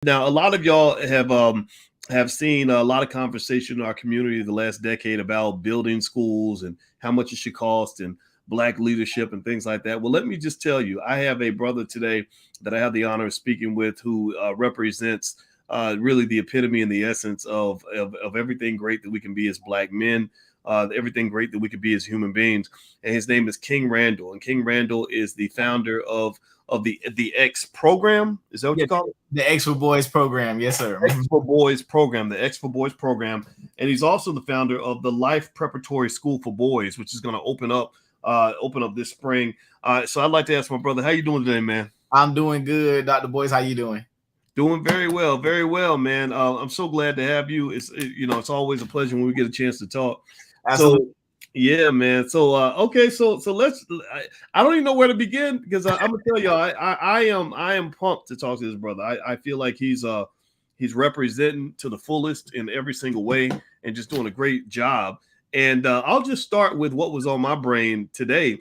Now, a lot of y'all have seen a lot of conversation in our community the last decade about building schools and how much it should cost and black leadership and things like that. Well, let me just tell you, I have a brother today that I have the honor of speaking with who represents really the epitome and the essence of everything great that we can be as black men, everything great that we could be as human beings. And his name is King Randall. And King Randall is the founder of the X program. Is that what Yeah, you call it? the X for Boys program. Yes, sir. X for Boys program, the X for Boys program, and he's also the founder of the Life Preparatory School for Boys, which is going to open up this spring. So I'd like to ask my brother, how you doing today, man? I'm doing good, Dr. Boys. How you doing? Doing very well, man. I'm so glad to have you. It's always a pleasure when we get a chance to talk. Absolutely. So yeah, man. So okay, so let's. I don't even know where to begin because I'm gonna tell you, I am pumped to talk to this brother. I feel like he's representing to the fullest in every single way and just doing a great job. And I'll just start with what was on my brain today.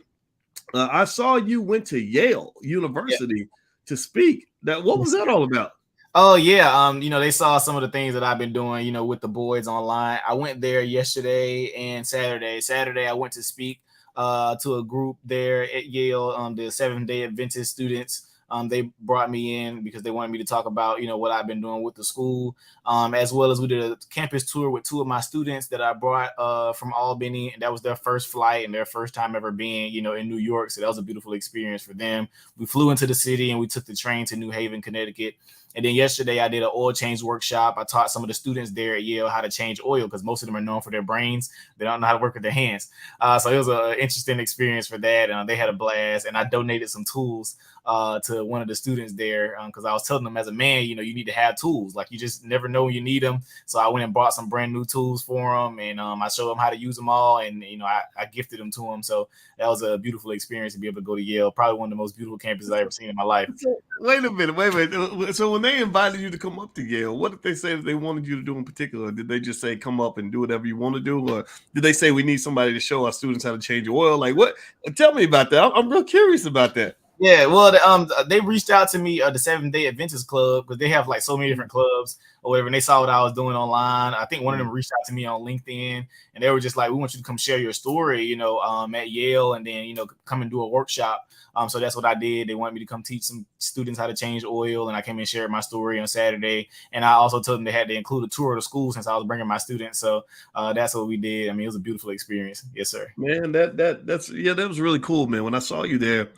I saw you went to Yale University to speak. What was that all about? Oh yeah, they saw some of the things that I've been doing, with the boys online. I went there yesterday and Saturday. Saturday I went to speak to a group there at Yale, the Seventh-day Adventist students. They brought me in because they wanted me to talk about, what I've been doing with the school, as well as we did a campus tour with two of my students that I brought from Albany, and that was their first flight and their first time ever being, in New York. So that was a beautiful experience for them. We flew into the city and we took the train to New Haven, Connecticut. And then yesterday I did an oil change workshop. I taught some of the students there at Yale how to change oil because most of them are known for their brains. They don't know how to work with their hands. So it was an interesting experience for that. They had a blast, and I donated some tools to one of the students there because I was telling them as a man, you need to have tools. Like you just never know when you need them. So I went and bought some brand new tools for them, and I showed them how to use them all, and I gifted them to them. So that was a beautiful experience to be able to go to Yale. Probably one of the most beautiful campuses I've ever seen in my life. So, wait a minute, wait. So when they invited you to come up to Yale, what did they say that they wanted you to do in particular? Did they just say come up and do whatever you want to do, or did they say we need somebody to show our students how to change oil? Like what? Tell me about that. I'm real curious about that. Yeah, well, they reached out to me, the Seventh-day Adventist Club, because they have like so many different clubs or whatever, and they saw what I was doing online. I think one of them reached out to me on LinkedIn, and they were just like, "We want you to come share your story, at Yale, and then come and do a workshop." So that's what I did. They wanted me to come teach some students how to change oil, and I came and shared my story on Saturday. And I also told them they had to include a tour of the school since I was bringing my students. So that's what we did. I mean, it was a beautiful experience. Yes, sir. Man, that was really cool, man. When I saw you there,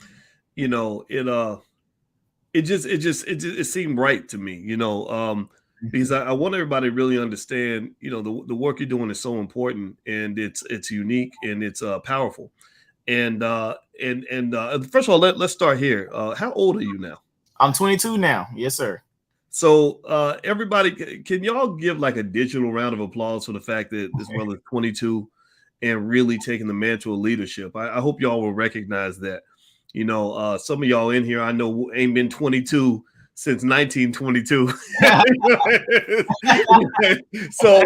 it seemed right to me, because I want everybody to really understand, the work you're doing is so important and it's unique and it's powerful. And first of all, let's start here. How old are you now? I'm 22 now. Yes, sir. So everybody, can y'all give like a digital round of applause for the fact that this brother is 22 and really taking the mantle of leadership? I hope y'all will recognize that. Some of y'all in here I know ain't been 22 since 1922. so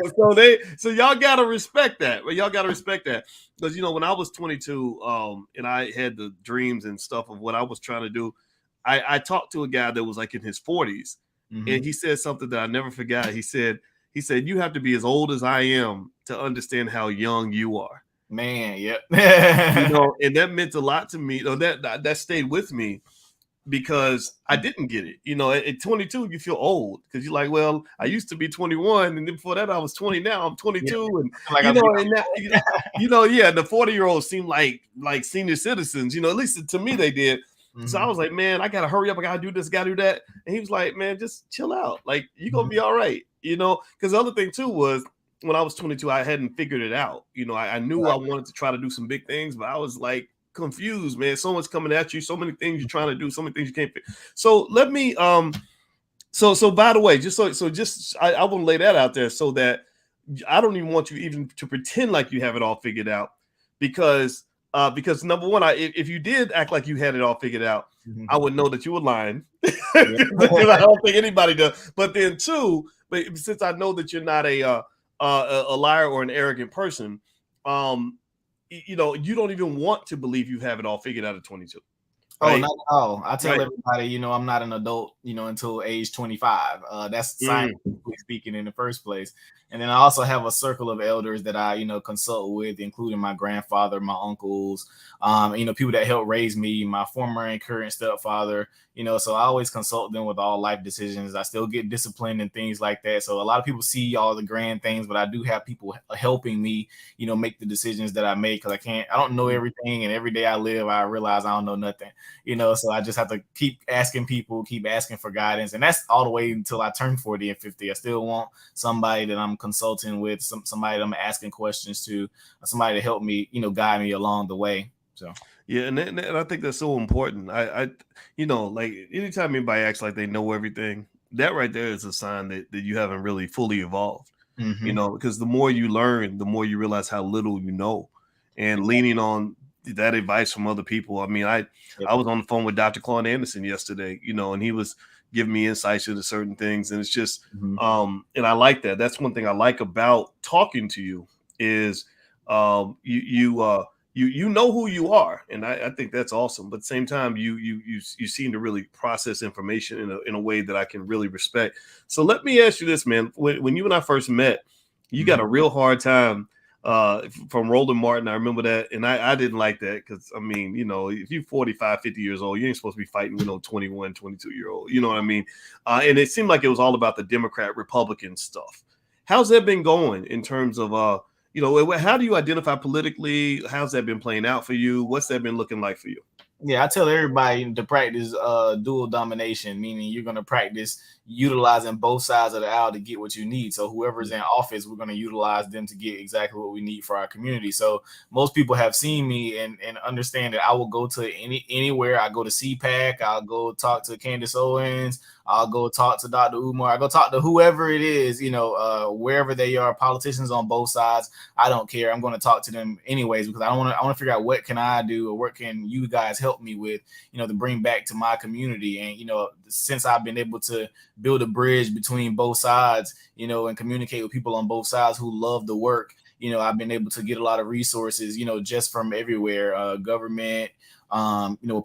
y'all gotta respect that. Y'all gotta respect that because when I was 22, and I had the dreams and stuff of what I was trying to do, I talked to a guy that was like in his 40s, and he said something that I never forgot. He said you have to be as old as I am to understand how young you are. Man, yep. And that meant a lot to me. That stayed with me because I didn't get it. At 22, you feel old because you're like, well, I used to be 21, and then before that, I was 20. Now I'm 22, and the 40-year-olds seem like senior citizens. At least to me they did. So I was like, man, I gotta hurry up. I gotta do this, gotta do that. And he was like, man, just chill out. Like you're gonna be all right. Because the other thing too was, when I was 22, I hadn't figured it out. I knew I wanted to try to do some big things, but I was like confused, man. So much coming at you, so many things you're trying to do, so many things you can't figure. So let me so by the way, I want to lay that out there so that I don't even want you even to pretend like you have it all figured out because number one, if you did act like you had it all figured out, I would know that you were lying because I don't think anybody does. But then two, but since I know that you're not a liar or an arrogant person, you don't even want to believe you have it all figured out at 22. Oh, right? not at all. I tell Right. everybody, I'm not an adult, until age 25. That's Mm. scientifically speaking in the first place. And then I also have a circle of elders that I, consult with, including my grandfather, my uncles, people that helped raise me, my former and current stepfather, so I always consult them with all life decisions. I still get disciplined and things like that. So a lot of people see all the grand things, but I do have people helping me, make the decisions that I make, because I don't know everything. And every day I live, I realize I don't know nothing. So I just have to keep asking people, keep asking for guidance. And that's all the way until I turn 40 and 50. I still want somebody that I'm consulting with, somebody that I'm asking questions to, somebody to help me, guide me along the way. So Yeah, and I think that's so important. Like anytime anybody acts like they know everything, that right there is a sign that you haven't really fully evolved. Because the more you learn, the more you realize how little you know, and exactly. leaning on that advice from other people. I mean, Yep. I was on the phone with Dr. Claude Anderson yesterday, and he was giving me insights into certain things, and it's just, and I like that. That's one thing I like about talking to you is, you know who you are, and I think that's awesome. But at the same time, you seem to really process information in a way that I can really respect. So let me ask you this, man. When you and I first met, you got a real hard time from Roland Martin. I remember that, and I didn't like that because, I mean, if you're 45, 50 years old, you ain't supposed to be fighting with no 21, 22-year-old. You know what I mean? And it seemed like it was all about the Democrat Republican stuff. How's that been going in terms of how do you identify politically? How's that been playing out for you? What's that been looking like for you? Yeah, I tell everybody to practice dual domination, meaning you're going to practice utilizing both sides of the aisle to get what you need. So whoever's in office, we're going to utilize them to get exactly what we need for our community. So most people have seen me and understand that I will go to anywhere. I go to CPAC, I'll go talk to Candace Owens, I'll go talk to Dr. Umar, I go talk to whoever it is, wherever they are, politicians on both sides. I don't care. I'm going to talk to them anyways, because I want to figure out what can I do, or what can you guys help me with, to bring back to my community. And, since I've been able to build a bridge between both sides, and communicate with people on both sides who love the work, I've been able to get a lot of resources, just from everywhere, government,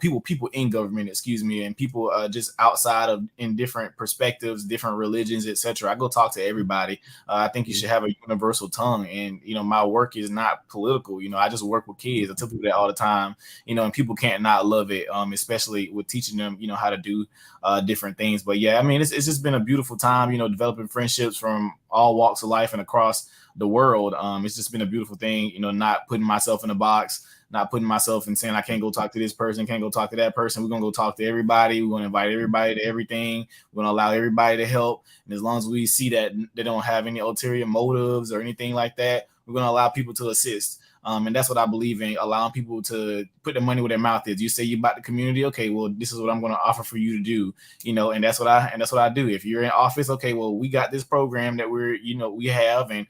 people in government, excuse me, and people just outside of, in different perspectives, different religions, etc. I go talk to everybody. I think you should have a universal tongue, and my work is not political. I just work with kids. I tell people that all the time. And people can't not love it, especially with teaching them, how to do different things. But yeah, I mean, it's just been a beautiful time, developing friendships from all walks of life and across the world. It's just been a beautiful thing, not putting myself in a box, not putting myself and saying I can't go talk to this person, can't go talk to that person. We're gonna go talk to everybody. We're gonna invite everybody to everything. We're gonna allow everybody to help. And as long as we see that they don't have any ulterior motives or anything like that, we're gonna allow people to assist. And that's what I believe in, allowing people to put their money where their mouth is. You say you about the community, okay, well, this is what I'm going to offer for you to do, and that's what I do. If you're in office, okay, well, we got this program that we have, and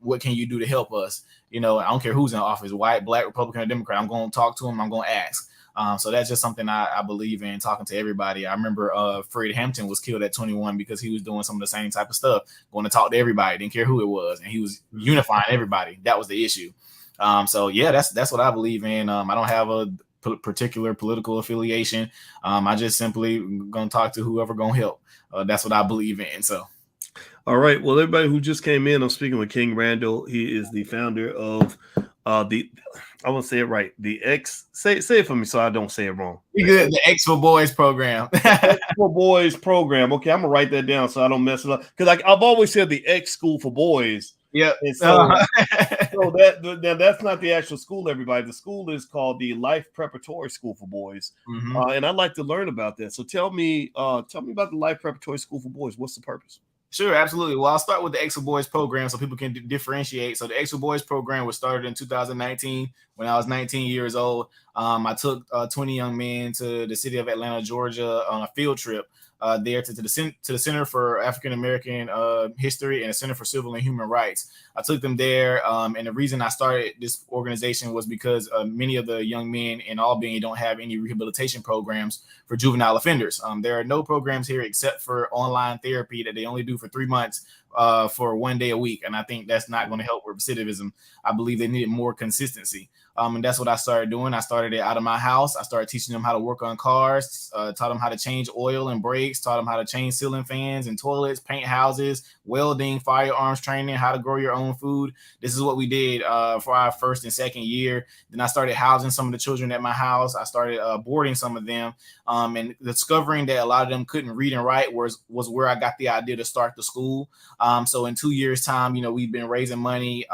what can you do to help us? I don't care who's in office, white, black, Republican, or Democrat. I'm going to talk to them. I'm going to ask. So that's just something I believe in, talking to everybody. I remember Fred Hampton was killed at 21 because he was doing some of the same type of stuff, going to talk to everybody, didn't care who it was, and he was unifying everybody. That was the issue. So yeah, that's what I believe in. I don't have a particular political affiliation. I just simply gonna talk to whoever gonna help. That's what I believe in. So. All right. Well, everybody who just came in, I'm speaking with King Randall. He is the founder of I want to say it right. The X. Say it for me so I don't say it wrong. You good? The X for Boys program. X for Boys program. Okay, I'm gonna write that down so I don't mess it up. Because I've always said the X School for Boys. Yep. And so that's not the actual school, everybody. The school is called the Life Preparatory School for Boys. And I'd like to learn about that. So tell me about the Life Preparatory School for Boys. What's the purpose? Sure, absolutely. Well, I'll start with the X for Boys program so people can differentiate. So the X for Boys program was started in 2019 when I was 19 years old. I took 20 young men to the city of Atlanta, Georgia on a field trip there to the Center for African American History and the Center for Civil and Human Rights. I took them there, and the reason I started this organization was because many of the young men in Albany don't have any rehabilitation programs for juvenile offenders. There are no programs here except for online therapy that they only do for 3 months for 1 day a week. And I think that's not going to help with recidivism. I believe they needed more consistency. And that's what I started doing. I started it out of my house. I started teaching them how to work on cars, taught them how to change oil and brakes, taught them how to change ceiling fans and toilets, paint houses, welding, firearms training, how to grow your own food. This is what we did for our first and second year. Then I started housing some of the children at my house. I started boarding some of them, and discovering that a lot of them couldn't read and write was where I got the idea to start the school. So in 2 years' time, we've been raising money.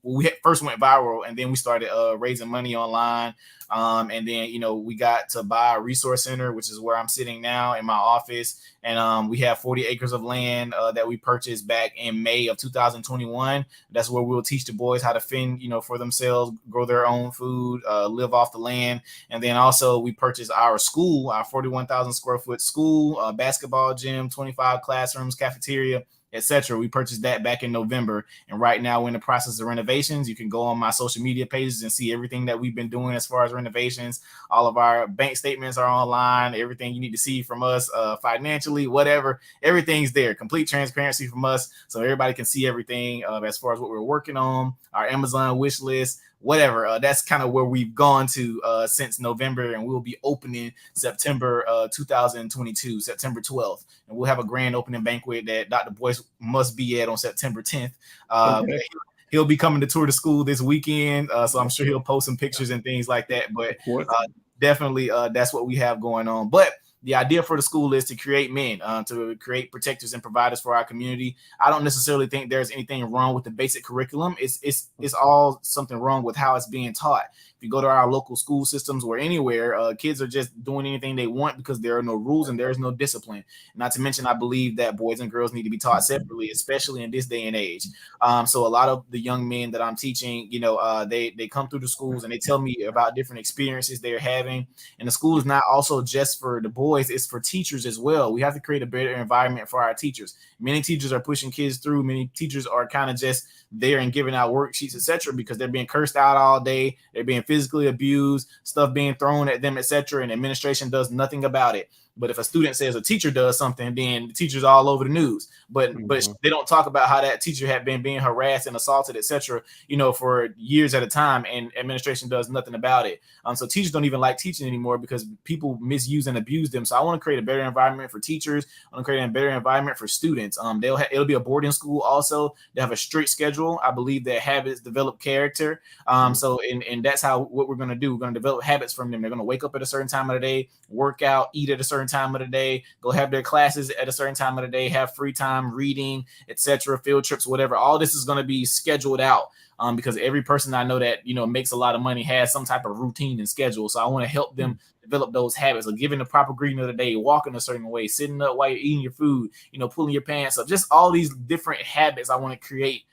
We first went viral, and then we started raising money online. And then, we got to buy a resource center, which is where I'm sitting now in my office. And we have 40 acres of land that we purchased back in May of 2021. That's where we'll teach the boys how to fend, for themselves, grow their own food, live off the land. And then also we purchased our school, our 41,000 square foot school, basketball gym, 25 classrooms, cafeteria, etc. We purchased that back in November, and right now we're in the process of renovations. You can go on my social media pages and see everything that we've been doing as far as renovations. All of our bank statements are online. Everything you need to see from us financially, whatever, everything's there. Complete transparency from us, so everybody can see everything as far as what we're working on, our Amazon wish list, whatever. That's kind of where we've gone to since November, and we'll be opening September 2022, September 12th. And we'll have a grand opening banquet that Dr. Boyce must be at on September 10th. Okay. He'll be coming to tour the school this weekend, so I'm sure he'll post some pictures and things like that. But definitely that's what we have going on. But the idea for the school is to create men, to create protectors and providers for our community. I don't necessarily think there's anything wrong with the basic curriculum. It's all something wrong with how it's being taught. If you go to our local school systems or anywhere, kids are just doing anything they want because there are no rules and there is no discipline. Not to mention, I believe that boys and girls need to be taught separately, especially in this day and age. So a lot of the young men that I'm teaching, they come through the schools and they tell me about different experiences they're having. And the school is not also just for the boys, it's for teachers as well. We have to create a better environment for our teachers. Many teachers are pushing kids through. Many teachers are kind of just there and giving out worksheets, etc., because they're being cursed out all day. They're being physically abused, stuff being thrown at them, etc., and administration does nothing about it. But if a student says a teacher does something, then the teacher's all over the news. But they don't talk about how that teacher had been being harassed and assaulted, etc., for years at a time, and administration does nothing about it. So teachers don't even like teaching anymore because people misuse and abuse them. So I want to create a better environment for teachers. I want to create a better environment for students. It'll be a boarding school also. They have a strict schedule. I believe that habits develop character. So that's what we're going to do. We're going to develop habits from them. They're going to wake up at a certain time of the day, work out, eat at a certain time of the day, go have their classes at a certain time of the day, have free time, reading, etc., field trips, whatever. All this is going to be scheduled out because every person I know that makes a lot of money has some type of routine and schedule. So I want to help them develop those habits of giving the proper greeting of the day, walking a certain way, sitting up while you're eating your food, pulling your pants up, just all these different habits I want to create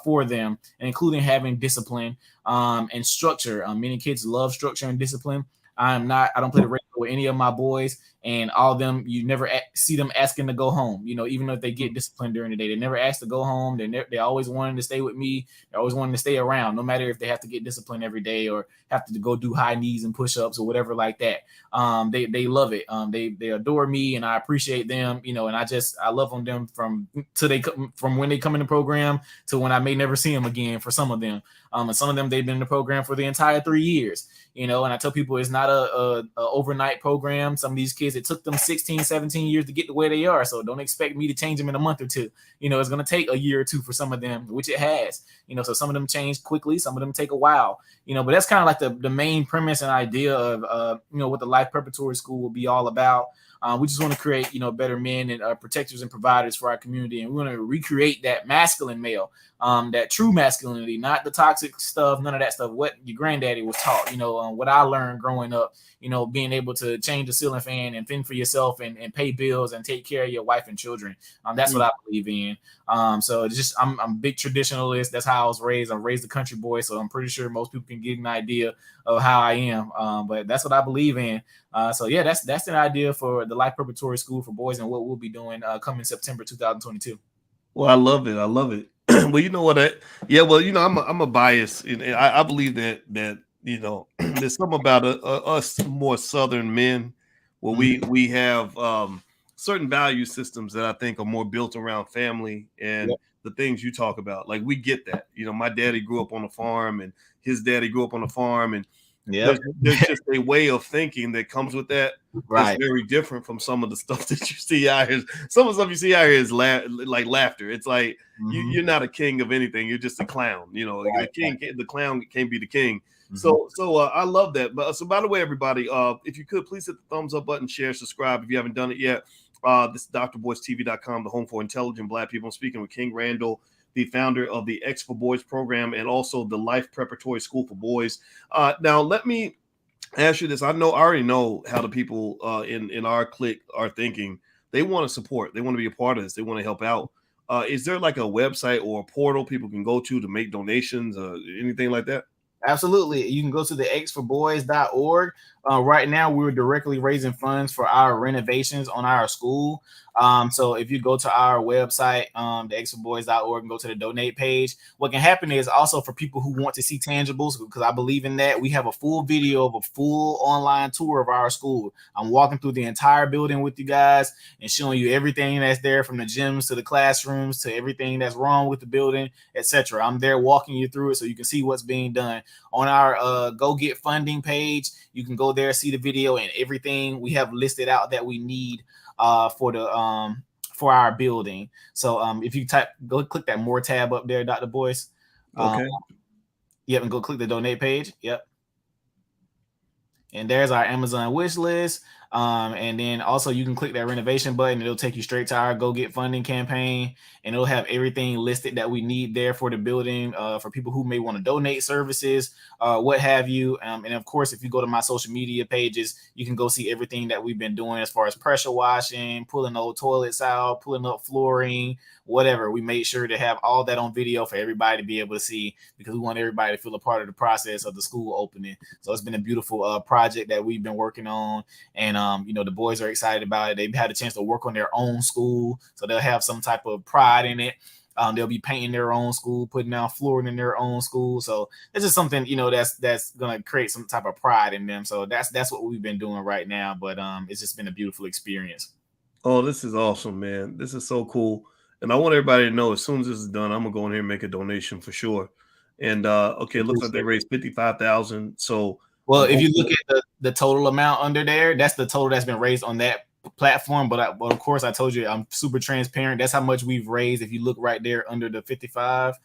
for them, and including having discipline and structure. Many kids love structure and discipline. I don't play the radio with any of my boys, and all of them, you never see them asking to go home. Even if they get disciplined during the day, they never ask to go home. They always wanting to stay with me. They're always wanting to stay around, no matter if they have to get disciplined every day or have to go do high knees and push-ups or whatever like that. They love it. They adore me, and I appreciate them. And I love on them from when they come in the program to when I may never see them again. For some of them, and some of them they've been in the program for the entire 3 years. And I tell people it's not a overnight program. Some of these kids, it took them 16, 17 years to get to where they are. So don't expect me to change them in a month or two. It's going to take a year or two for some of them, which it has. So some of them change quickly. Some of them take a while. But that's kind of like the main premise and idea of, what the Life Preparatory School will be all about. We just want to create, better men and protectors and providers for our community. And we want to recreate that masculine male, that true masculinity, not the toxic stuff, none of that stuff, what your granddaddy was taught, what I learned growing up, being able to change the ceiling fan and fend for yourself and pay bills and take care of your wife and children. That's what I believe in. So it's just, I'm a big traditionalist. That's how I was raised. I'm raised a country boy. So I'm pretty sure most people can get an idea of how I am. But that's what I believe in. So yeah, that's an idea for the Life Preparatory School for Boys and what we'll be doing coming September 2022. Well, I love it. I love it. Well, you know what? Yeah. Well, I'm a bias, and I believe that there's something about us more Southern men, where we have certain value systems that I think are more built around family and Yep. the things you talk about. Like we get that. My daddy grew up on a farm, and his daddy grew up on a farm, and Yep. there's just a way of thinking that comes with that. That's Right. very different from some of the stuff that you see out here. Some of the stuff you see out here is like laughter. It's like you're not a king of anything. You're just a clown. Right. The clown can't be the king. Mm-hmm. So I love that. But so by the way, everybody, if you could please hit the thumbs up button, share, subscribe if you haven't done it yet. This is drboystv.com, the home for intelligent Black people. I'm speaking with King Randall, the founder of the X for Boys program and also the Life Preparatory School for Boys. Now, let me ask you this. I already know how the people in our clique are thinking. They want to support. They want to be a part of this. They want to help out. Is there like a website or a portal people can go to make donations or anything like that? Absolutely. You can go to the xforboys.org. Right now, we're directly raising funds for our renovations on our school. So if you go to our website, the xforboys.org, and go to the donate page, what can happen is also for people who want to see tangibles, because I believe in that, we have a full video of a full online tour of our school. I'm walking through the entire building with you guys and showing you everything that's there, from the gyms to the classrooms to everything that's wrong with the building, etc. I'm there walking you through it so you can see what's being done. On our Go Get Funding page, you can go there, see the video and everything we have listed out that we need for our building. So if you go click that more tab up there, Dr. Boyce. Okay. Yep, and go click the donate page. Yep. And there's our Amazon wish list. And then also you can click that renovation button. It'll take you straight to our Go Get Funding campaign, and it'll have everything listed that we need there for the building, for people who may want to donate services, what have you. And of course, if you go to my social media pages, you can go see everything that we've been doing as far as pressure washing, pulling old toilets out, pulling up flooring, whatever. We made sure to have all that on video for everybody to be able to see, because we want everybody to feel a part of the process of the school opening. So it's been a beautiful project that we've been working on. And the boys are excited about it. They've had a chance to work on their own school, so they'll have some type of pride in it. They'll be painting their own school, putting down flooring in their own school. So it's just something, that's gonna create some type of pride in them. So that's what we've been doing right now. But it's just been a beautiful experience. Oh, this is awesome, man. This is so cool. And I want everybody to know, as soon as this is done, I'm gonna go in here and make a donation for sure. And okay, it looks like they raised $55,000. So well, if you look at the total amount under there, that's the total that's been raised on that platform. But of course, I told you I'm super transparent. That's how much we've raised. If you look right there under the 55,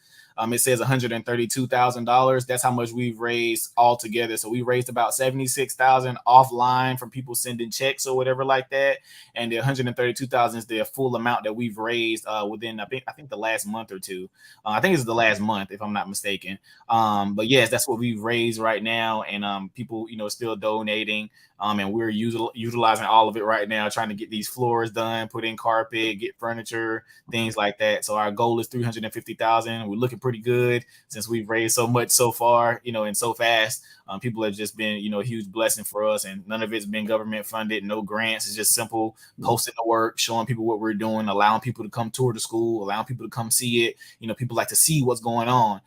it says $132,000. That's how much we've raised all together. So we raised about $76,000 offline from people sending checks or whatever like that, and the $132,000 is the full amount that we've raised within I think the last month or two. I think it's the last month, if I'm not mistaken. But yes, that's what we've raised right now, and people still donating. And we're utilizing all of it right now, trying to get these floors done, put in carpet, get furniture, things like that. So our goal is $350,000. We're looking pretty good since we've raised so much so far, and so fast. People have just been, a huge blessing for us, and none of it's been government funded, no grants. It's just simple posting the work, showing people what we're doing, allowing people to come tour the school, allowing people to come see it. People like to see what's going on.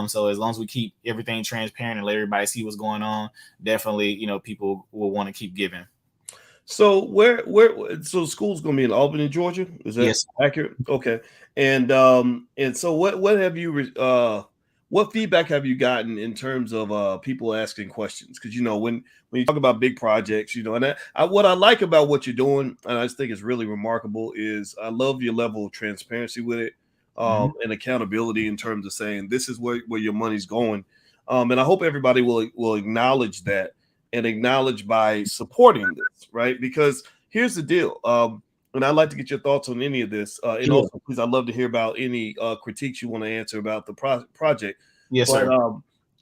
So as long as we keep everything transparent and let everybody see what's going on, definitely, people will want to keep giving. So so school's gonna be in Albany, Georgia? Is that accurate? Okay. And so what have you what feedback have you gotten in terms of people asking questions? Because when you talk about big projects, and what I like about what you're doing, and I just think it's really remarkable, is I love your level of transparency with it, and accountability in terms of saying this is where your money's going. And I hope everybody will acknowledge that, and acknowledge by supporting this, right? Because here's the deal. And I'd like to get your thoughts on any of this. And also, please, I'd love to hear about any critiques you want to answer about the project. Yes, sir.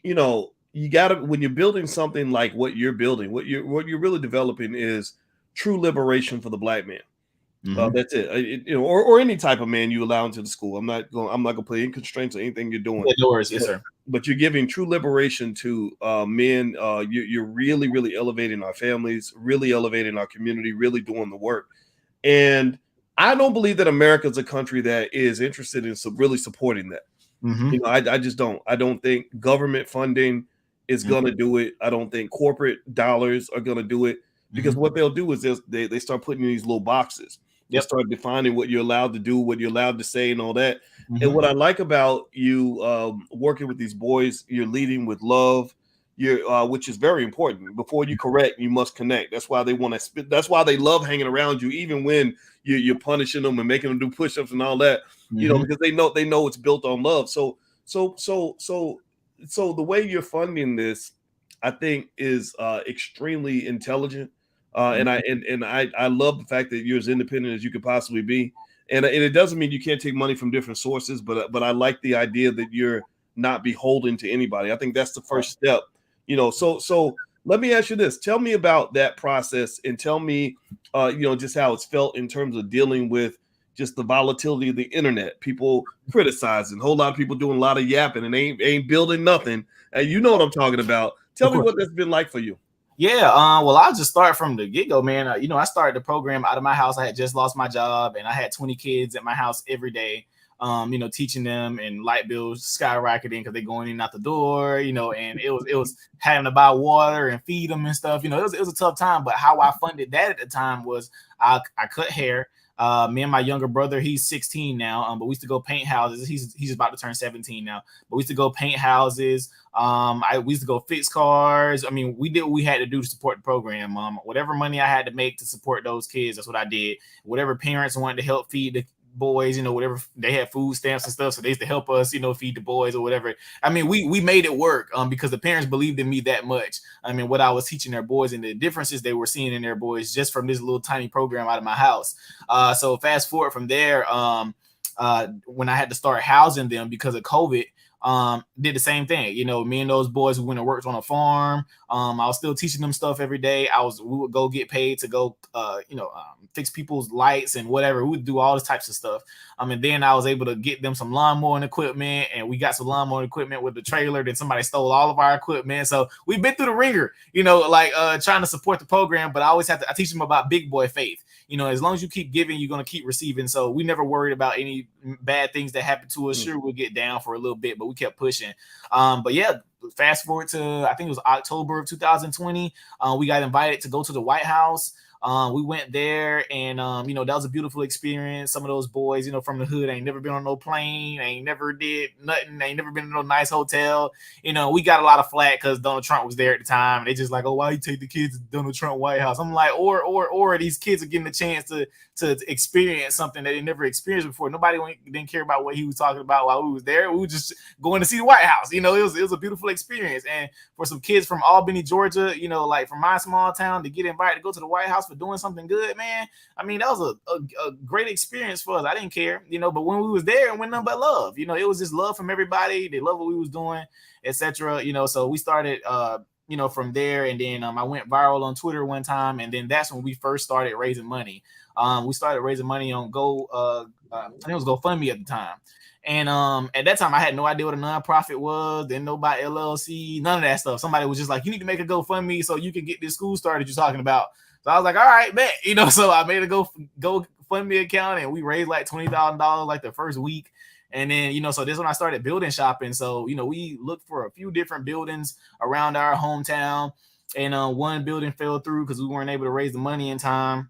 You gotta, when you're building something like what you're building, what you're really developing is true liberation for the Black man. Mm-hmm. That's it. Or any type of man you allow into the school. I'm not gonna put any constraints on anything you're doing. Doors, yes, But, sir. but you're giving true liberation to men. You're really, really elevating our families, really elevating our community, really doing the work. And I don't believe that America is a country that is interested in really supporting that. Mm-hmm. I just don't. I don't think government funding is Mm-hmm. going to do it. I don't think corporate dollars are going to do it, because Mm-hmm. what they'll do is they start putting in these little boxes. They Yep. start defining what you're allowed to do, what you're allowed to say, and all that. And Mm-hmm. what I like about you working with these boys, you're leading with love. Which is very important. Before you correct, you must connect. That's why they want to spit. That's why they love hanging around you, even when you're punishing them and making them do push-ups and all that. Mm-hmm. Because they know it's built on love. So so so so the way you're funding this, I think, is extremely intelligent. And I love the fact that you're as independent as you could possibly be. And it doesn't mean you can't take money from different sources, but I like the idea that you're not beholden to anybody. I think that's the first step. So let me ask you this. Tell me about that process, and tell me just how it's felt in terms of dealing with just the volatility of the internet, people criticizing, a whole lot of people doing a lot of yapping and ain't building nothing. And you know what I'm talking about. Tell Of me course. what that's been like for you. Yeah, well, I'll just start from the get-go, man. I started the program out of my house. I had just lost my job, and I had 20 kids at my house every day. Teaching them, and light bills skyrocketing because they're going in and out the door. And it was having to buy water and feed them and stuff. It was a tough time. But how I funded that at the time was I cut hair. Me and my younger brother, he's 16 now, but we used to go paint houses. He's about to turn 17 now, but we used to go paint houses. We used to go fix cars. I mean, we did what we had to do to support the program. Whatever money I had to make to support those kids, that's what I did. Whatever parents wanted to help feed the boys, whatever, they had food stamps and stuff, so they used to help us, feed the boys or whatever. I mean, we made it work because the parents believed in me that much. I mean, what I was teaching their boys and the differences they were seeing in their boys just from this little tiny program out of my house. So fast forward from there, when I had to start housing them because of COVID, did the same thing. Me and those boys who went and worked on a farm. I was still teaching them stuff every day. We would go get paid to go, fix people's lights and whatever. We would do all this types of stuff. And then I was able to get them some lawnmowing equipment, and we got some lawnmowing equipment with the trailer. Then somebody stole all of our equipment. So we've been through the ringer, trying to support the program. But I teach them about big boy faith. As long as you keep giving, you're going to keep receiving. So we never worried about any bad things that happen to us. Sure, we'll get down for a little bit, but we kept pushing. But yeah, fast forward to, I think it was October of 2020. We got invited to go to the White House. We went there, and that was a beautiful experience. Some of those boys, from the hood, ain't never been on no plane, ain't never did nothing, ain't never been in no nice hotel. We got a lot of flack because Donald Trump was there at the time, and they just like, oh, why you take the kids to Donald Trump White House? I'm like, or these kids are getting a chance to experience something that they never experienced before. Nobody didn't care about what he was talking about while we was there. We were just going to see the White House. It was a beautiful experience. And for some kids from Albany, Georgia, like from my small town, to get invited to go to the White House for doing something good, man. I mean, that was a great experience for us. I didn't care, but when we was there, it went nothing but love. It was just love from everybody. They loved what we was doing, etc. So we started from there, and then I went viral on Twitter one time, and then that's when we first started raising money. We started raising money on I think it was GoFundMe at the time. And at that time, I had no idea what a nonprofit was. Didn't know about LLC, none of that stuff. Somebody was just like, you need to make a GoFundMe so you can get this school started you're talking about. So I was like, all right, bet. So I made a GoFundMe account, and we raised like $20,000 like the first week. And then, so this is when I started building shopping. So, we looked for a few different buildings around our hometown, and one building fell through because we weren't able to raise the money in time.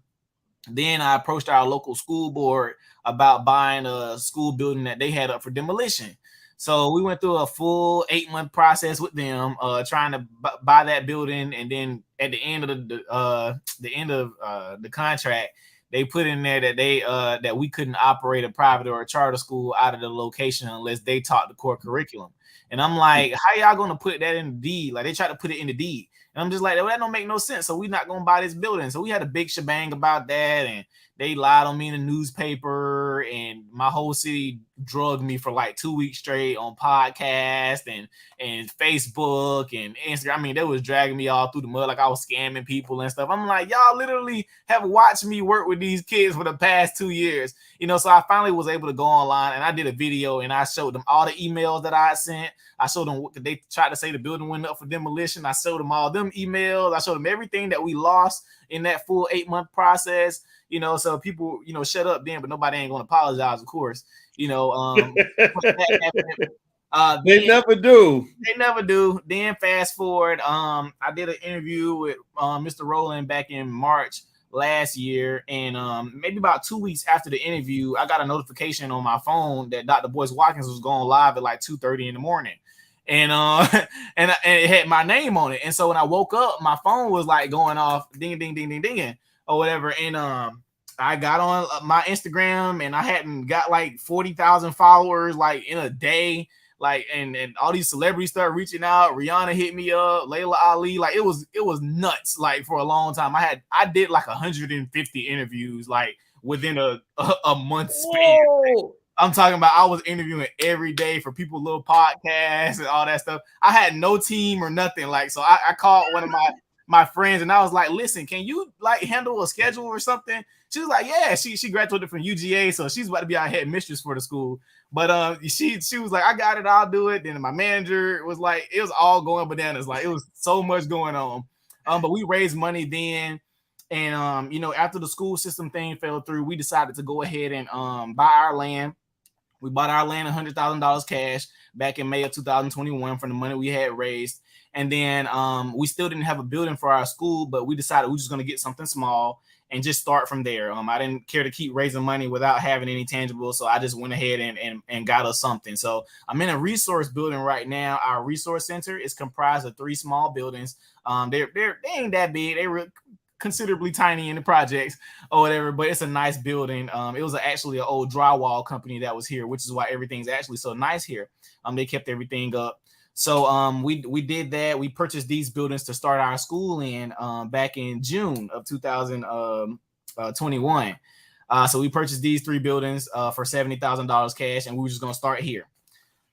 Then I approached our local school board about buying a school building that they had up for demolition. So we went through a full 8-month process with them, trying to buy that building. And then at the end of the contract, they put in there that that we couldn't operate a private or a charter school out of the location unless they taught the core curriculum. And I'm like, how y'all gonna put that in the deed? Like, they try to put it in the deed. And I'm just like, well, that don't make no sense. So we're not gonna buy this building. So we had a big shebang about that, and They lied on me in the newspaper, and my whole city drugged me for like 2 weeks straight on podcast and Facebook and Instagram. I mean, they was dragging me all through the mud like I was scamming people and stuff. I'm like, y'all literally have watched me work with these kids for the past 2 years. So I finally was able to go online, and I did a video, and I showed them all the emails that I had sent. I showed them what they tried to say the building went up for demolition. I showed them all them emails. I showed them everything that we lost in that full 8-month process. So people, shut up then, but nobody ain't gonna apologize, of course. They never do. They never do. Then fast forward, I did an interview with Mr. Rowland back in March last year, and maybe about 2 weeks after the interview, I got a notification on my phone that Dr. Boyce Watkins was going live at like 2:30 in the morning. And and it had my name on it. And so when I woke up, my phone was like going off, ding, ding, ding, ding, ding, or whatever. And I got on my Instagram, and I hadn't got like 40,000 followers like in a day. Like, and all these celebrities started reaching out. Rihanna hit me up, Layla Ali. Like, it was nuts. Like, for a long time, I did like 150 interviews like within a month span. Whoa. I'm talking about I was interviewing every day for people, little podcasts and all that stuff. I had no team or nothing. Like, so I called one of my friends, and I was like, listen, can you like handle a schedule or something? She was like, yeah, she graduated from UGA, so she's about to be our head mistress for the school. But she was like, I got it, I'll do it. Then my manager was like, it was all going bananas. Like, it was so much going on. But we raised money then. And after the school system thing fell through, we decided to go ahead and buy our land. We bought our land $100,000 cash back in May of 2021 from the money we had raised. And then we still didn't have a building for our school, but we decided we were just going to get something small and just start from there. I didn't care to keep raising money without having any tangible, so I just went ahead and got us something. So I'm in a resource building right now. Our resource center is comprised of 3 small buildings. They ain't that big. They were considerably tiny in the projects or whatever, but it's a nice building. It was actually an old drywall company that was here, which is why everything's actually so nice here. They kept everything up. So we did that. We purchased these buildings to start our school in back in June of 2021. So we purchased these 3 buildings for $70,000 cash, and we were just going to start here.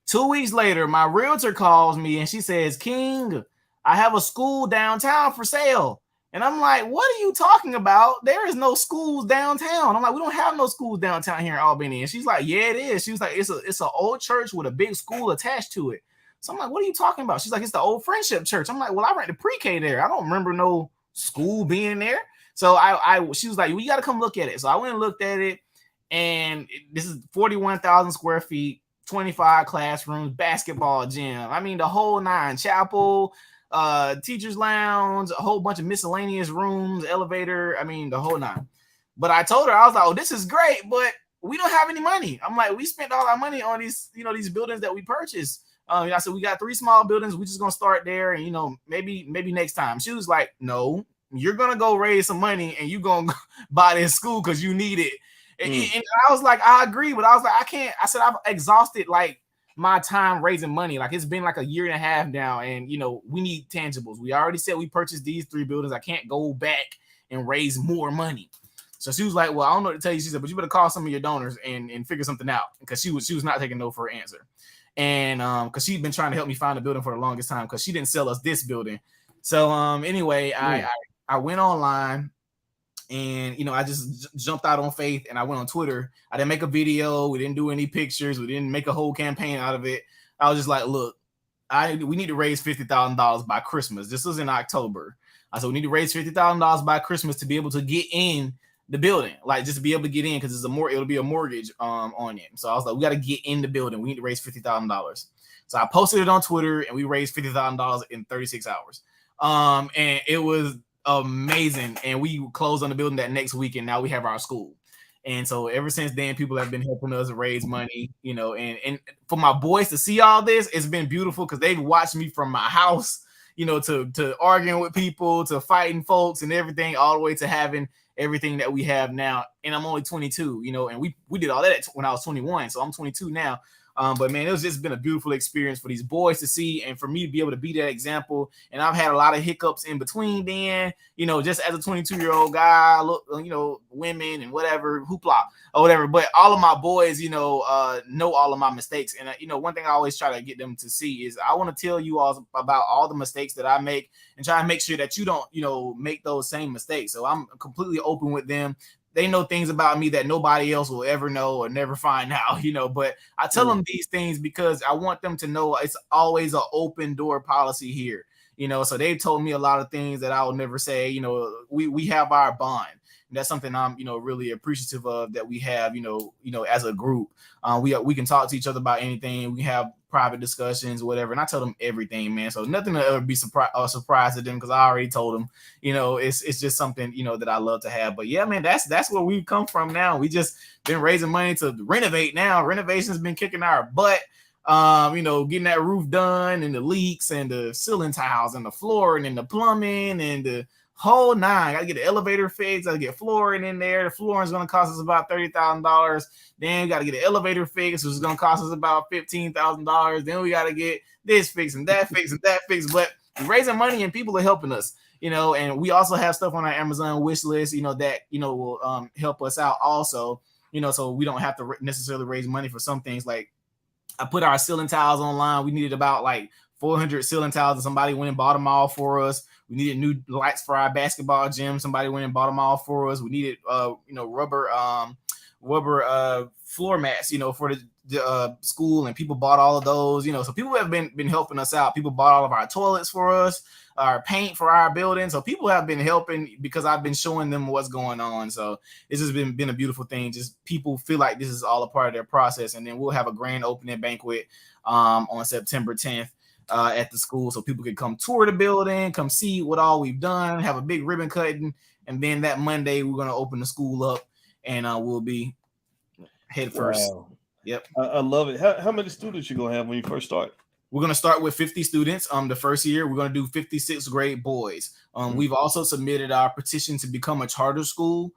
2 weeks later, my realtor calls me, and she says, King, I have a school downtown for sale. And I'm like, what are you talking about? There is no schools downtown. I'm like, we don't have no schools downtown here in Albany. And she's like, yeah, it is. She was like, it's an old church with a big school attached to it. So I'm like, what are you talking about? She's like, it's the old Friendship Church. I'm like, well, I ran the pre-K there. I don't remember no school being there. So she was like, well, you got to come look at it. So I went and looked at it, and this is 41,000 square feet, 25 classrooms, basketball gym. I mean, the whole 9, chapel, teacher's lounge, a whole bunch of miscellaneous rooms, elevator. I mean, the whole 9. But I told her, I was like, oh, this is great, but we don't have any money. I'm like, we spent all our money on these, these buildings that we purchased. I said, we got 3 small buildings. We're just going to start there. And, maybe next time. She was like, no, you're going to go raise some money and you're going to buy this school because you need it. And I was like, I agree. But I was like, I can't. I said, I've exhausted like my time raising money. Like, it's been like a year and a half now. And, we need tangibles. We already said we purchased these 3 buildings. I can't go back and raise more money. So she was like, well, I don't know what to tell you. She said, but you better call some of your donors and figure something out, because she was not taking no for an answer. And because she'd been trying to help me find a building for the longest time, because she didn't sell us this building. So anyway, I went online, and I just jumped out on faith, and I went on Twitter. I didn't make a video. We didn't do any pictures. We didn't make a whole campaign out of it. I was just like, look, we need to raise $50,000 by Christmas. This was in October. I said, we need to raise $50,000 by Christmas to be able to get in the building, like just to be able to get in, because it'll be a mortgage on it. So I was like, we got to get in the building. We need to raise $50,000. So I posted it on Twitter, and we raised $50,000 in 36 hours. And it was amazing. And we closed on the building that next week, and now we have our school. And so ever since then, people have been helping us raise money, and for my boys to see all this, it's been beautiful, because they've watched me from my house, to arguing with people, to fighting folks and everything, all the way to having everything that we have now and I'm only 22, and we did all that when I was 21. So I'm 22 now. But man, it's just been a beautiful experience for these boys to see, and for me to be able to be that example. And I've had a lot of hiccups in between then, just as a 22-year-old guy, look, women and whatever, hoopla or whatever. But all of my boys, know all of my mistakes. And, one thing I always try to get them to see is I want to tell you all about all the mistakes that I make and try to make sure that you don't, make those same mistakes. So I'm completely open with them. They know things about me that nobody else will ever know or never find out, but I tell them these things because I want them to know it's always an open door policy here, so they've told me a lot of things that I will never say. We have our bond. And that's something I'm, really appreciative of, that we have, as a group. We can talk to each other about anything. We have private discussions, whatever. And I tell them everything, man. So nothing will ever be surprise to them, because I already told them, it's just something, that I love to have. But yeah, man, that's where we've come from now. We just been raising money to renovate now. Renovation's been kicking our butt. Getting that roof done, and the leaks and the ceiling tiles and the flooring and the plumbing and the whole nine. Gotta get the elevator fixed. Gotta get flooring in there. The flooring is gonna cost us about $30,000. Then we gotta get the elevator fixed, which is gonna cost us about $15,000. Then we gotta get this fixed and that fixed and that fixed. But we're raising money and people are helping us. And we also have stuff on our Amazon wish list, that will help us out also. So we don't have to necessarily raise money for some things. Like, I put our ceiling tiles online. We needed about like 400 ceiling tiles, and somebody went and bought them all for us. We needed new lights for our basketball gym. Somebody went and bought them all for us. We needed, rubber floor mats, for the school, and people bought all of those. So people have been helping us out. People bought all of our toilets for us, our paint for our building. So people have been helping because I've been showing them what's going on. So it's just been a beautiful thing. Just people feel like this is all a part of their process. And then we'll have a grand opening banquet on September 10th. At the school, so people can come tour the building, come see what all we've done, have a big ribbon cutting, and then that Monday we're going to open the school up, and we'll be head first. Wow. Yep. I love it. How many students you going to have when you first start? We're going to start with 50 students. The first year we're going to do 56th grade boys. We've also submitted our petition to become a charter school.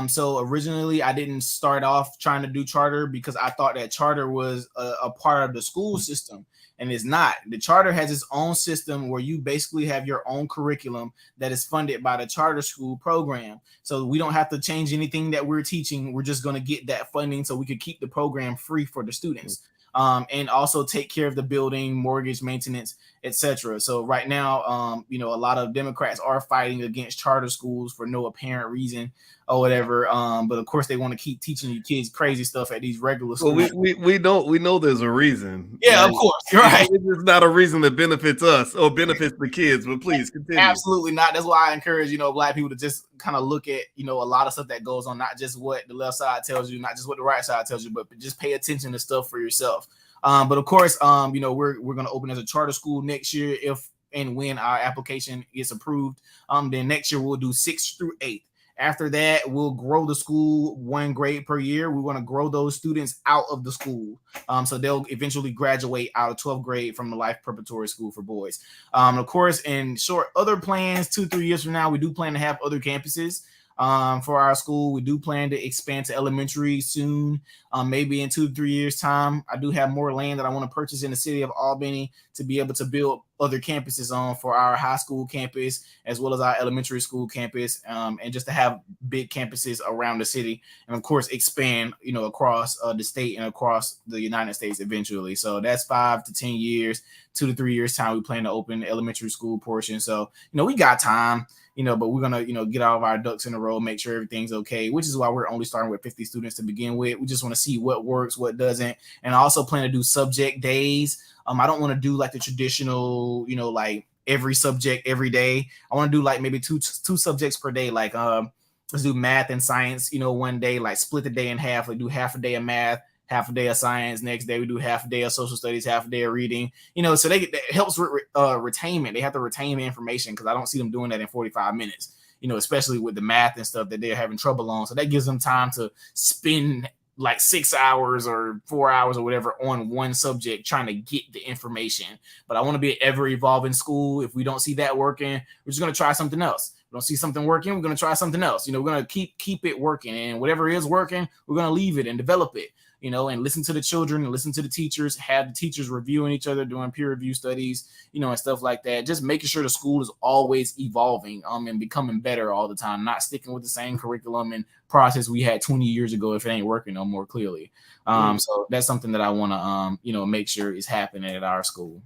So originally I didn't start off trying to do charter because I thought that charter was a part of the school system. And it's not. The charter has its own system where you basically have your own curriculum that is funded by the charter school program. So we don't have to change anything that we're teaching. We're just going to get that funding so we could keep the program free for the students. And also take care of the building, mortgage, maintenance, etc. So right now, a lot of Democrats are fighting against charter schools for no apparent reason or whatever. But of course, they want to keep teaching you kids crazy stuff at these regular schools. Well, we know there's a reason. Yeah, of course, you're right. It's not a reason that benefits us or benefits the kids. But please continue. Absolutely not. That's why I encourage Black people to just kind of look at a lot of stuff that goes on, not just what the left side tells you, not just what the right side tells you, but just pay attention to stuff for yourself. But of course, we're going to open as a charter school next year if and when our application is approved. Then next year we'll do 6th through 8th. After that, we'll grow the school 1 grade per year. We want to grow those students out of the school. So they'll eventually graduate out of 12th grade from the Life Preparatory School for boys. Of course, in short, other plans, 2-3 years from now, we do plan to have other campuses. For our school. We do plan to expand to elementary soon, maybe in 2 to 3 years time. I do have more land that I want to purchase in the city of Albany to be able to build other campuses on for our high school campus as well as our elementary school campus, and just to have big campuses around the city, and of course expand across the state and across the United States eventually. So that's 5 to 10 years, 2 to 3 years time we plan to open the elementary school portion. So we got time, but we're gonna get all of our ducks in a row, make sure everything's okay, which is why we're only starting with 50 students to begin with. We just want to see what works, what doesn't. And I also plan to do subject days. I don't want to do like the traditional, like every subject every day. I want to do like maybe two subjects per day. Like let's do math and science, one day, like split the day in half. We do half a day of math, half a day of science. Next day we do half a day of social studies, half a day of reading. So that helps with retainment. They have to retain the information because I don't see them doing that in 45 minutes. Especially with the math and stuff that they're having trouble on. So that gives them time to spend like 6 hours or 4 hours or whatever on one subject trying to get the information. But I want to be an ever evolving school. If we don't see that working, we're just going to try something else. don't see something working, we're going to try something else. We're going to keep it working, and whatever is working, we're going to leave it and develop it. And listen to the children and listen to the teachers, have the teachers reviewing each other, doing peer review studies, and stuff like that. Just making sure the school is always evolving and becoming better all the time, not sticking with the same curriculum and process we had 20 years ago if it ain't working no more clearly. So that's something that I want to, make sure is happening at our school.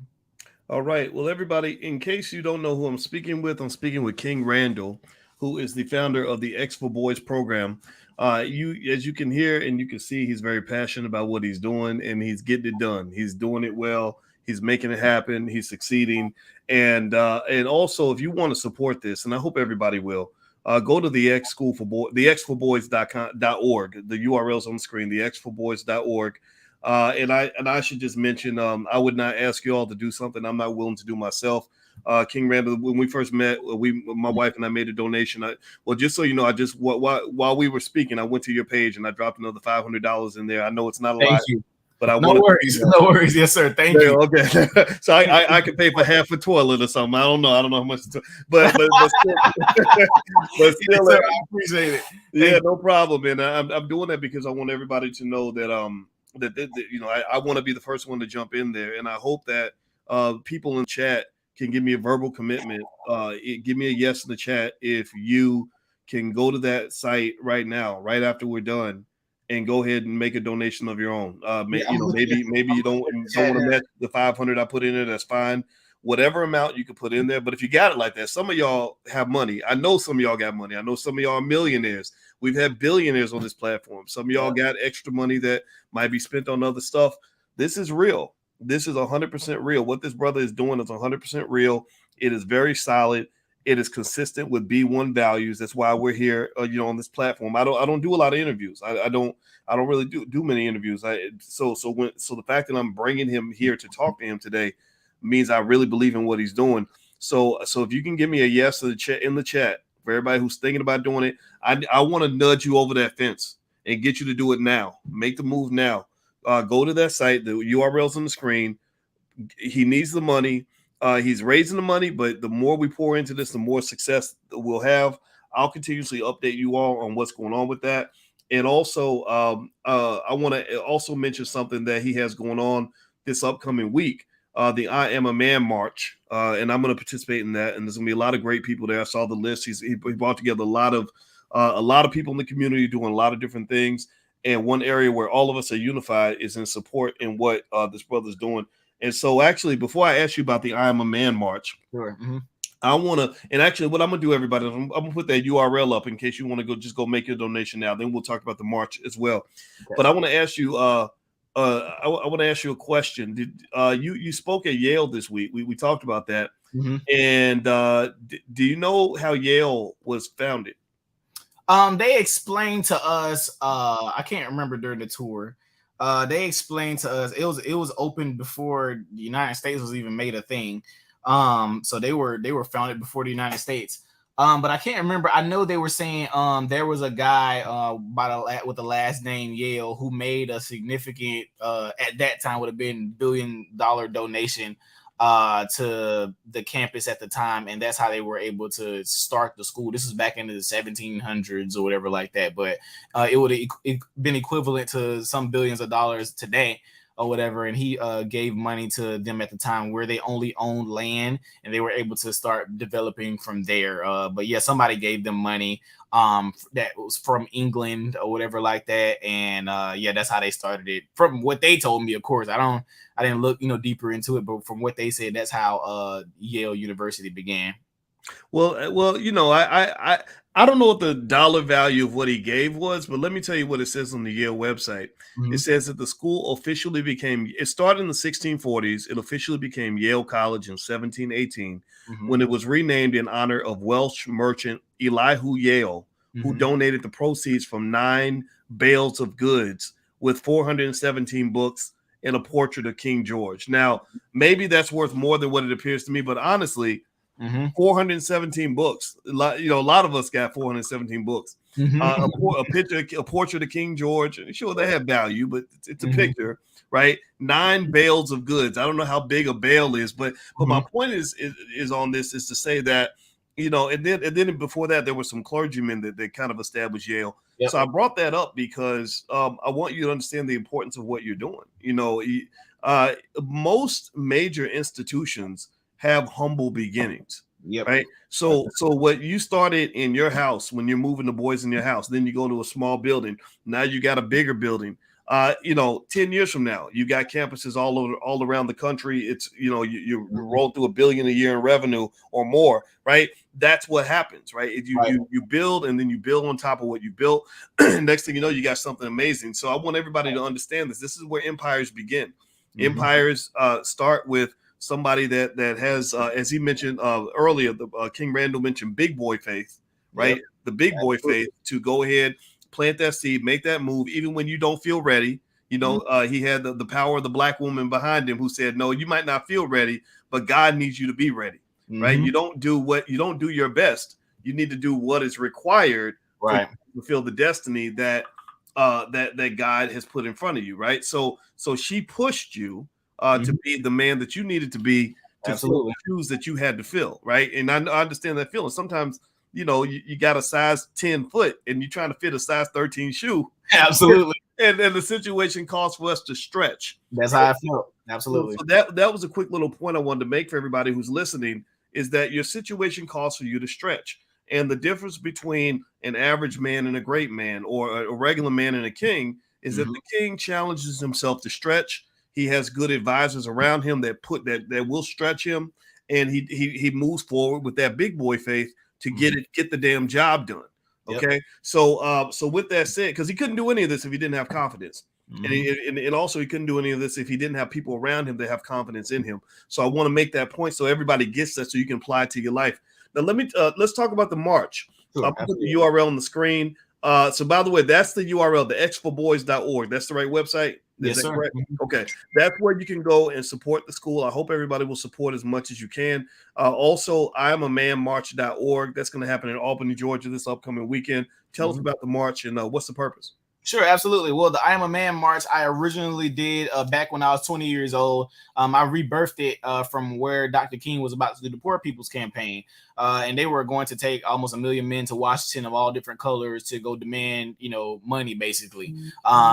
All right. Well, everybody, in case you don't know who I'm speaking with King Randall, who is the founder of the X for Boys program. As you can hear and you can see, he's very passionate about what he's doing, and he's getting it done. He's doing it well. He's making it happen. He's succeeding. And also, if you want to support this, and I hope everybody will, go to the xforboys.org. The URL's on the screen, the xforboys.org. And I should just mention, I would not ask you all to do something I'm not willing to do myself. King Randall, when we first met, my wife and I made a donation. Just so you know, while we were speaking, I went to your page and I dropped another $500 in there. I know it's not a lot. Thank you. But no worries. Yes, sir. Thank you. Okay. So I could pay for half a toilet or something. I don't know how much, but still, yes, sir, I appreciate it. Yeah, no problem. And I'm doing that because I want everybody to know that I want to be the first one to jump in there, and I hope that people in chat can give me a verbal commitment. Give me a yes in the chat if you can go to that site right now, right after we're done, and go ahead and make a donation of your own. Maybe you don't want to match the 500 I put in there. That's fine. Whatever amount you can put in there. But if you got it like that, some of y'all have money. I know some of y'all got money. I know some of y'all are millionaires. We've had billionaires on this platform. Some of y'all got extra money that might be spent on other stuff. This is real. This is 100% real. What this brother is doing is 100% real. It is very solid. It is consistent with B1 values. That's why we're here, on this platform. I don't do a lot of interviews. I don't really do many interviews. So the fact that I'm bringing him here to talk to him today means I really believe in what he's doing. So if you can give me a yes in the chat for everybody who's thinking about doing it, I want to nudge you over that fence and get you to do it now. Make the move now. Go to that site. The URL's on the screen. He needs the money. He's raising the money, but the more we pour into this, the more success we'll have. I'll continuously update you all on what's going on with that. And also, I want to also mention something that he has going on this upcoming week, the I Am a Man March. And I'm going to participate in that. And there's going to be a lot of great people there. I saw the list. He brought together a lot of people in the community doing a lot of different things. And one area where all of us are unified is in support in what this brother's doing. And so actually, before I ask you about the I Am a Man March, sure. Mm-hmm. I want to, and actually what I'm going to do, everybody, I'm going to put that URL up in case you want to go make your donation now. Then we'll talk about the march as well. Okay. But I want to ask you, I want to ask you a question. Did you spoke at Yale this week? We talked about that. Mm-hmm. And do you know how Yale was founded? They explained to us, I can't remember during the tour. They explained to us it was open before the United States was even made a thing. So they were founded before the United States. But I can't remember. I know they were saying there was a guy with the last name Yale who made a significant at that time would have been $1 billion donation to the campus at the time, and that's how they were able to start the school. This was back into the 1700s or whatever like that, but it would have been equivalent to some billions of dollars today or whatever, and he gave money to them at the time where they only owned land, and they were able to start developing from there. But yeah, somebody gave them money that was from England or whatever like that, and yeah, that's how they started it. From what they told me, of course, I didn't look deeper into it, but from what they said, that's how Yale University began. Well, I don't know what the dollar value of what he gave was, but let me tell you what it says on the Yale website. Mm-hmm. It says that the school officially it started in the 1640s. It officially became Yale College in 1718 when it was renamed in honor of Welsh merchant Elihu Yale, who donated the proceeds from 9 bales of goods with 417 books and a portrait of King George. Now, maybe that's worth more than what it appears to me, but honestly, 417 books. A lot of us got 417 books. A portrait of King George. Sure, they have value, but it's a picture, right? 9 bales of goods. I don't know how big a bale is, but my point is on this is to say that you know, and then before that, there were some clergymen that kind of established Yale. Yep. So I brought that up because I want you to understand the importance of what you're doing. You know, most major institutions have humble beginnings. Yep. Right. So what you started in your house when you're moving the boys in your house, then you go to a small building. Now you got a bigger building. You know, 10 years from now, you got campuses all around the country. It's, you know, you roll through $1 billion a year in revenue or more, right? That's what happens, right? You build, and then you build on top of what you built. Next thing you know, you got something amazing. So I want everybody to understand this. This is where empires begin. Empires start with somebody that has, as he mentioned earlier, King Randall mentioned big boy faith, right? Yep. The big boy faith to go ahead, plant that seed, make that move, even when you don't feel ready. You know, he had the power of the black woman behind him who said, no, you might not feel ready, but God needs you to be ready, right? You don't do your best. You need to do what is required to fulfill the destiny that God has put in front of you, right? So she pushed you to be the man that you needed to be, to fill the shoes that you had to fill, right? And I understand that feeling. Sometimes, you know, you got a size 10 foot and you're trying to fit a size 13 shoe. Absolutely. And the situation calls for us to stretch. That's how I felt. Absolutely. So that was a quick little point I wanted to make for everybody who's listening, is that your situation calls for you to stretch. And the difference between an average man and a great man, or a regular man and a king, is that the king challenges himself to stretch. He has good advisors around him that will stretch him, and he moves forward with that big boy faith to get the damn job done. Okay. Yep. So with that said, because he couldn't do any of this if he didn't have confidence. And also he couldn't do any of this if he didn't have people around him that have confidence in him. So I want to make that point so everybody gets that, so you can apply it to your life. Now let's talk about the march. Sure, I'll put the URL on the screen. So by the way, that's the URL, the xforboys.org. That's the right website. Is that correct? Okay. That's where you can go and support the school. I hope everybody will support as much as you can. Also, IamAManMarch.org. That's going to happen in Albany, Georgia this upcoming weekend. Tell us about the march and what's the purpose? Sure, absolutely. Well, the I Am a Man March, I originally did back when I was 20 years old. I rebirthed it from where Dr. King was about to do the Poor People's Campaign. And they were going to take almost 1 million men to Washington of all different colors to go demand, you know, money, basically.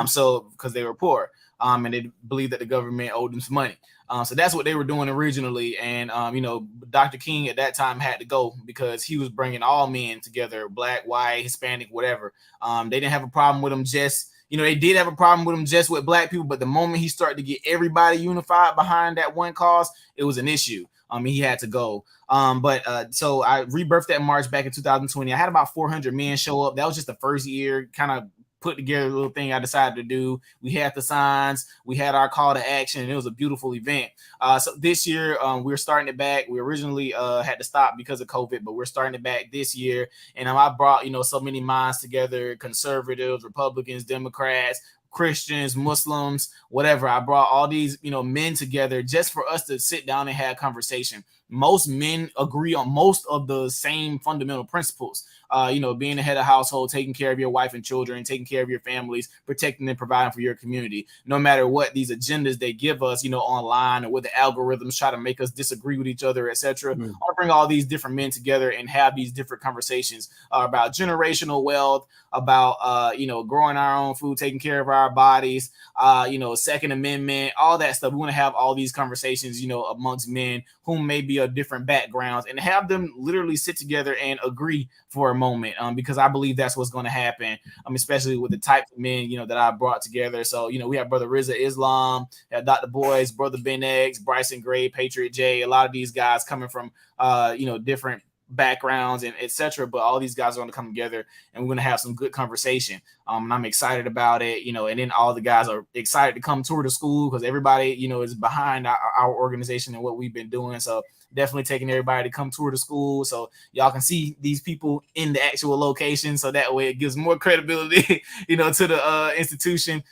So because they were poor. And they believed that the government owed them some money. So that's what they were doing originally. And, you know, Dr. King at that time had to go because he was bringing all men together, black, white, Hispanic, whatever. They didn't have a problem with him just, you know, they did have a problem with him just with black people. But the moment he started to get everybody unified behind that one cause, it was an issue. He had to go. So I rebirthed that march back in 2020. I had about 400 men show up. That was just the first year, kind of put together a little thing I decided to do. We had the signs, we had our call to action, and it was a beautiful event. So this year, we're starting it back. We originally had to stop because of COVID, but we're starting it back this year. And I brought, you know, so many minds together, conservatives, Republicans, Democrats, Christians, Muslims, whatever. I brought all these, you know, men together just for us to sit down and have conversation. Most men agree on most of the same fundamental principles. You know, being the head of household, taking care of your wife and children, taking care of your families, protecting and providing for your community. No matter what these agendas they give us, you know, online, or what the algorithms try to make us disagree with each other, etc. I'll bring all these different men together and have these different conversations about generational wealth, about, you know, growing our own food, taking care of our bodies, you know, Second Amendment, all that stuff. We want to have all these conversations, you know, amongst men who may be of different backgrounds, and have them literally sit together and agree for a moment, because I believe that's what's going to happen, especially with the type of men, you know, that I brought together. So, you know, we have Brother Rizza Islam, Dr. Boyce, Brother Ben X, Bryson Gray, Patriot J, a lot of these guys coming from, you know, different backgrounds and etc. But all these guys are going to come together, and we're going to have some good conversation. And I'm excited about it, you know, and then all the guys are excited to come tour the school because everybody, you know, is behind our organization and what we've been doing. So definitely taking everybody to come tour the school so y'all can see these people in the actual location. So that way it gives more credibility, you know, to the institution.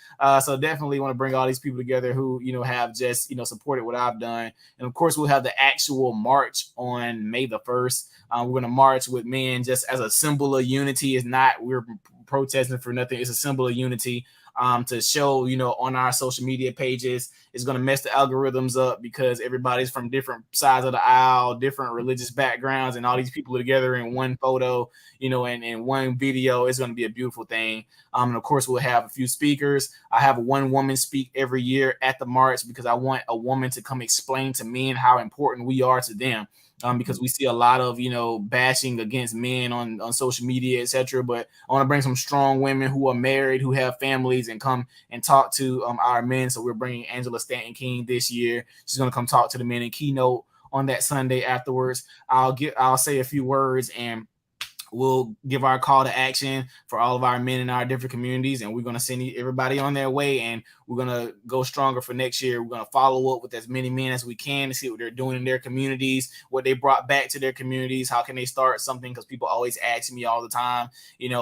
So definitely want to bring all these people together who, you know, have just, you know, supported what I've done. And of course, we'll have the actual march on May the 1st. We're going to march with men just as a symbol of unity. It's not, we're protesting for nothing. It's a symbol of unity. to show, on our social media pages. It's going to mess the algorithms up because everybody's from different sides of the aisle, different religious backgrounds, and all these people are together in one photo, and in one video. It's going to be a beautiful thing. And of course, we'll have a few speakers. I have one woman speak every year at the march because I want a woman to come explain to men how important we are to them. Because we see a lot of, bashing against men on social media, etc. But I want to bring some strong women who are married, who have families, and come and talk to our men. So we're bringing Angela Stanton King this year. She's going to come talk to the men and keynote on that Sunday afterwards. I'll say a few words, and we'll give our call to action for all of our men in our different communities, and we're going to send everybody on their way, and we're going to go stronger for next year. We're going to follow up with as many men as we can to see what they're doing in their communities, what they brought back to their communities, how can they start something, because people always ask me all the time,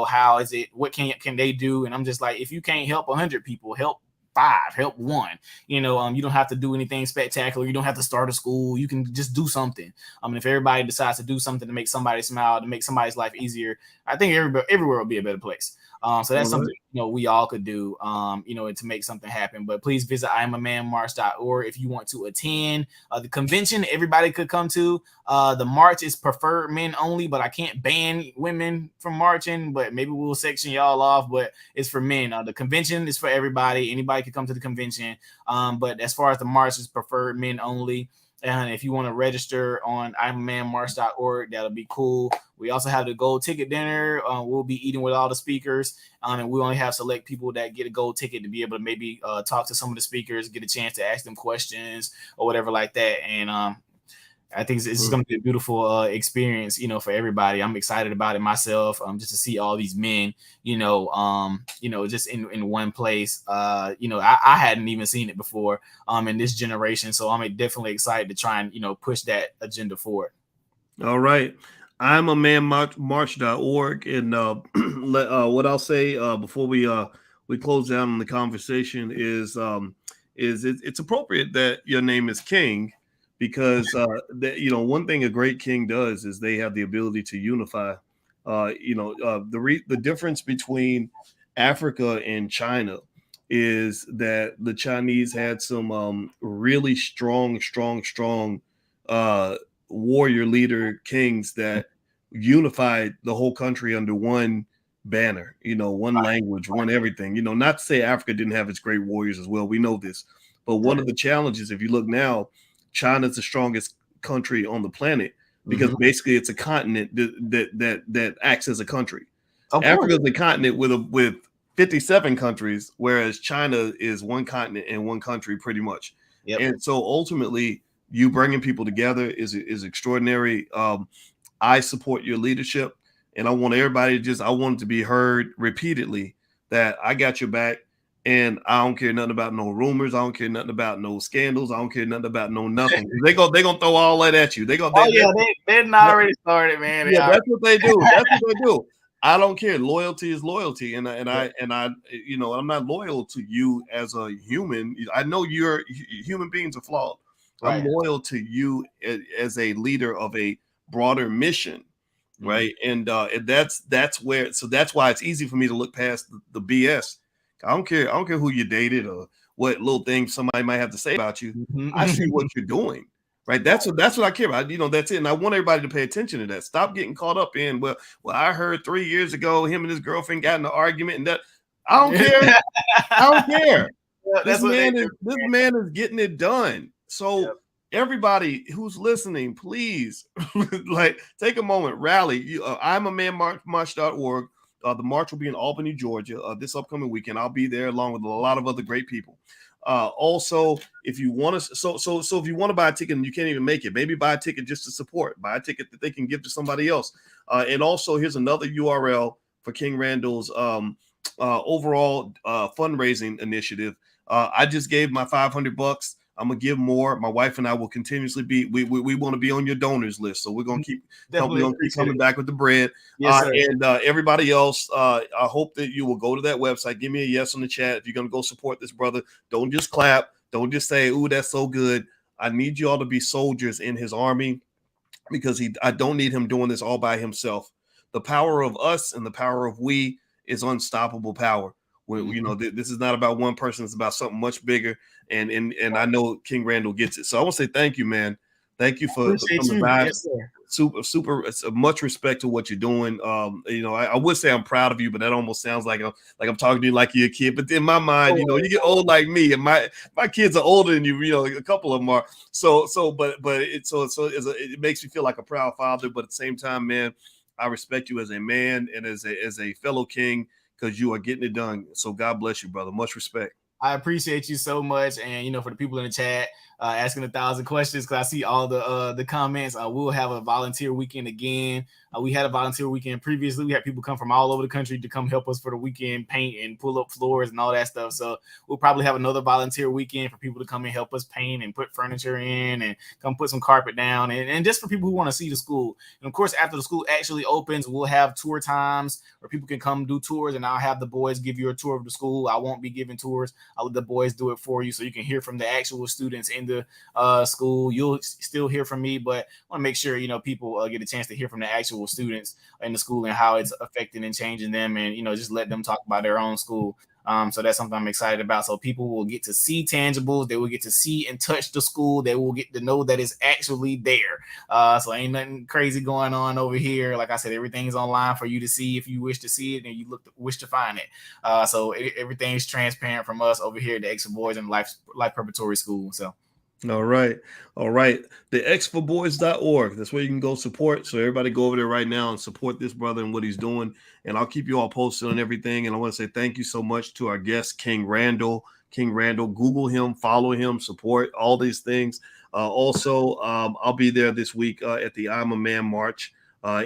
how is it, what can they do? And I'm just like, if you can't help 100 people, help 5, help 1. You don't have to do anything spectacular. You don't have to start a school. You can just do something. If everybody decides to do something to make somebody smile, to make somebody's life easier, I think everywhere will be a better place. So that's something we all could do, to make something happen. But please visit IamAManMarch.org if you want to attend the convention. Everybody could come to. The march is preferred men only, but I can't ban women from marching. But maybe we'll section y'all off. But it's for men. The convention is for everybody. Anybody could come to the convention. But as far as the march is preferred men only. And if you want to register on IamAManMarch.org, that'll be cool. We also have the gold ticket dinner. We'll be eating with all the speakers. And we only have select people that get a gold ticket to be able to maybe talk to some of the speakers, get a chance to ask them questions or whatever like that. And I think it's going to be a beautiful experience, for everybody. I'm excited about it myself, just to see all these men, just in one place. I hadn't even seen it before in this generation. So I'm definitely excited to try and, push that agenda forward. All right. I'm a manmarch.org. And what I'll say before we close down on the conversation is it's appropriate that your name is King. Because one thing a great king does is they have the ability to unify. The difference between Africa and China is that the Chinese had some really strong warrior leader kings that unified the whole country under one banner. One language, one everything. Not to say Africa didn't have its great warriors as well. We know this, but one of the challenges, if you look now, China's the strongest country on the planet because basically it's a continent that acts as a country. Africa is a continent with 57 countries, whereas China is one continent and one country pretty much. Yep. And so ultimately, you bringing people together is extraordinary. I support your leadership, and I want everybody I want it to be heard repeatedly that I got your back. And I don't care nothing about no rumors. I don't care nothing about no scandals. I don't care nothing about no nothing. They gonna throw all that at you. They're already started, man. Yeah, that's what they do. That's what they do. I don't care. Loyalty is loyalty, and I I'm not loyal to you as a human. I know human beings are flawed. Right. I'm loyal to you as a leader of a broader mission, right? And that's why it's easy for me to look past the BS. I don't care who you dated or what little things somebody might have to say about you. I see what you're doing, right? That's what I care about. That's it. And I want everybody to pay attention to that. Stop getting caught up in, well, I heard 3 years ago him and his girlfriend got in an argument, and that I don't care. I don't care. This man is getting it done. So everybody who's listening, please take a moment, rally. I'm a manmarch.org. The march will be in Albany, Georgia, this upcoming weekend. I'll be there along with a lot of other great people. Also, if you want to, so if you want to buy a ticket and you can't even make it, maybe buy a ticket just to support. Buy a ticket that they can give to somebody else. And also, here's another URL for King Randall's overall fundraising initiative. I just gave my $500. I'm gonna give more. My wife and I will continuously be. We want to be on your donors list, so we're gonna keep coming back with the bread. Yes, and everybody else, I hope that you will go to that website. Give me a yes on the chat if you're gonna go support this brother. Don't just clap. Don't just say, "Ooh, that's so good." I need you all to be soldiers in his army because I don't need him doing this all by himself. The power of us and the power of we is unstoppable power. When you know this is not about one person; it's about something much bigger. And I know King Randall gets it. So I want to say thank you, man. Thank you for coming by. Yes, sir. Super. It's much respect to what you're doing. You know, I would say I'm proud of you, but that almost sounds like I'm talking to you like you're a kid. But in my mind, you know, you get old like me, and my kids are older than you. You know, a couple of them are. It makes me feel like a proud father. But at the same time, man, I respect you as a man and as a fellow king because you are getting it done. So God bless you, brother. Much respect. I appreciate you so much, and you know, for the people in the chat asking 1,000 questions, because I see all the comments. We'll have a volunteer weekend again. We had a volunteer weekend previously. We had people come from all over the country to come help us for the weekend, paint and pull up floors and all that stuff. So we'll probably have another volunteer weekend for people to come and help us paint and put furniture in and come put some carpet down, and just for people who want to see the school. And of course, after the school actually opens, we'll have tour times where people can come do tours, and I'll have the boys give you a tour of the school. I won't be giving tours. I'll let the boys do it for you so you can hear from the actual students in the school. You'll still hear from me, but I want to make sure, you know, people get a chance to hear from the actual students in the school and how it's affecting and changing them, and, you know, just let them talk about their own school. So that's something I'm excited about. So people will get to see tangibles. They will get to see and touch the school. They will get to know that it's actually there. So ain't nothing crazy going on over here. Like I said, everything's online for you to see if you wish to see it and you wish to find it. So everything's transparent from us over here at the Extra Boys and Life Preparatory School. So. All right. The xforboys.org. That's where you can go support. So everybody go over there right now and support this brother and what he's doing. And I'll keep you all posted on everything. And I want to say thank you so much to our guest, King Randall. Google him, follow him, support all these things. Also, I'll be there this week at the I'm a Man March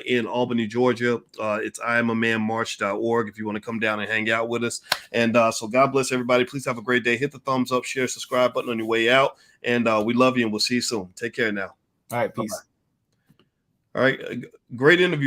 in Albany, Georgia. It's IamAManMarch.org if you want to come down and hang out with us. And so God bless everybody. Please have a great day. Hit the thumbs up, share, subscribe button on your way out. And we love you, and we'll see you soon. Take care now. All right, peace. Bye-bye. All right, great interview.